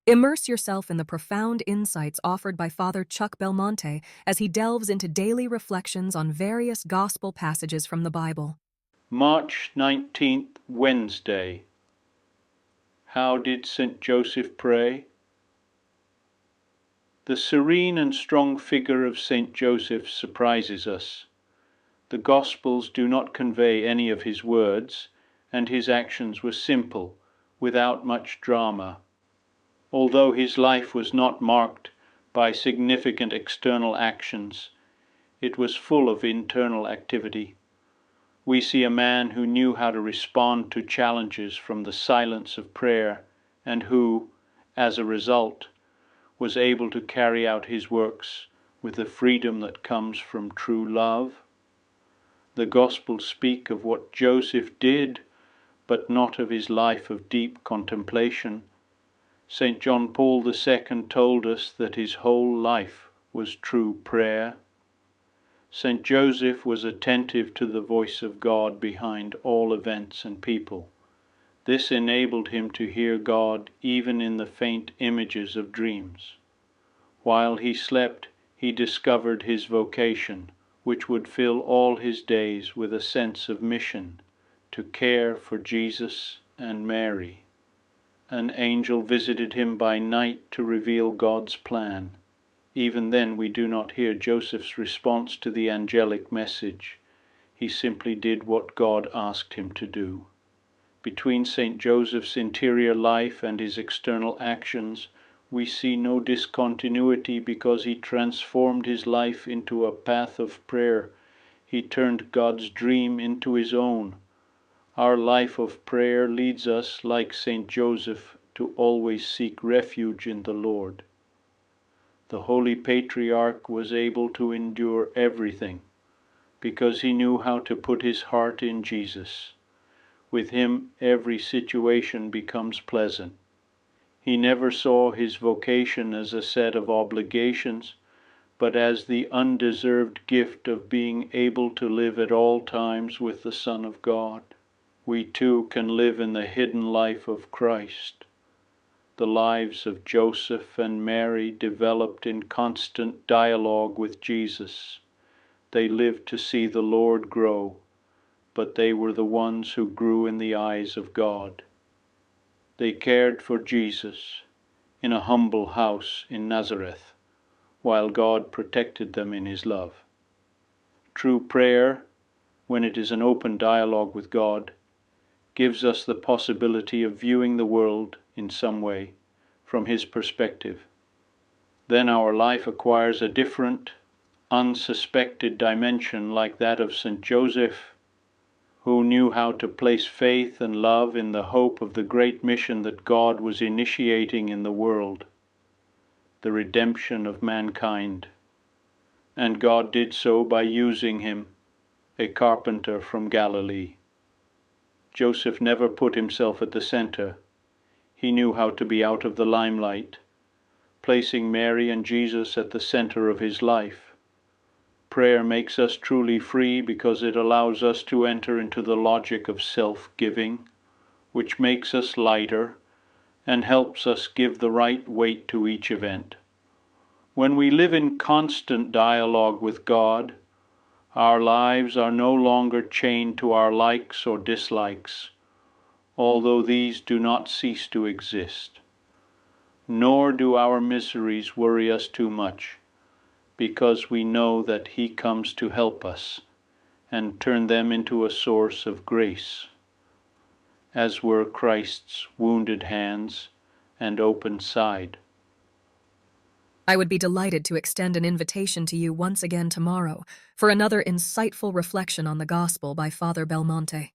Immerse yourself in the profound insights offered by Father Chuck Belmonte as he delves into daily reflections on various gospel passages from the Bible. March 19th, Wednesday. How did St. Joseph pray? The serene and strong figure of St. Joseph surprises us. The Gospels do not convey any of his words, and his actions were simple, without much drama. Although his life was not marked by significant external actions, it was full of internal activity. We see a man who knew how to respond to challenges from the silence of prayer, and who, as a result, was able to carry out his works with the freedom that comes from true love. The Gospels speak of what Joseph did, but not of his life of deep contemplation. St. John Paul II told us that his whole life was true prayer. St. Joseph was attentive to the voice of God behind all events and people. This enabled him to hear God even in the faint images of dreams. While he slept, he discovered his vocation, which would fill all his days with a sense of mission, to care for Jesus and Mary. An angel visited him by night to reveal God's plan. Even then we do not hear Joseph's response to the angelic message. He simply did what God asked him to do. Between St. Joseph's interior life and his external actions, we see no discontinuity because he transformed his life into a path of prayer. He turned God's dream into his own. Our life of prayer leads us, like St. Joseph, to always seek refuge in the Lord. The Holy Patriarch was able to endure everything because he knew how to put his heart in Jesus. With him, every situation becomes pleasant. He never saw his vocation as a set of obligations, but as the undeserved gift of being able to live at all times with the Son of God. We too can live in the hidden life of Christ. The lives of Joseph and Mary developed in constant dialogue with Jesus. They lived to see the Lord grow, but they were the ones who grew in the eyes of God. They cared for Jesus in a humble house in Nazareth, while God protected them in his love. True prayer, when it is an open dialogue with God, gives us the possibility of viewing the world in some way from his perspective. Then our life acquires a different, unsuspected dimension, like that of St. Joseph, who knew how to place faith and love in the hope of the great mission that God was initiating in the world, the redemption of mankind. And God did so by using him, a carpenter from Galilee. Joseph never put himself at the center. He knew how to be out of the limelight, placing Mary and Jesus at the center of his life. Prayer makes us truly free because it allows us to enter into the logic of self-giving, which makes us lighter and helps us give the right weight to each event. When we live in constant dialogue with God, our lives are no longer chained to our likes or dislikes, although these do not cease to exist. Nor do our miseries worry us too much, because we know that he comes to help us and turn them into a source of grace, as were Christ's wounded hands and open side. I would be delighted to extend an invitation to you once again tomorrow for another insightful reflection on the Gospel by Father Belmonte.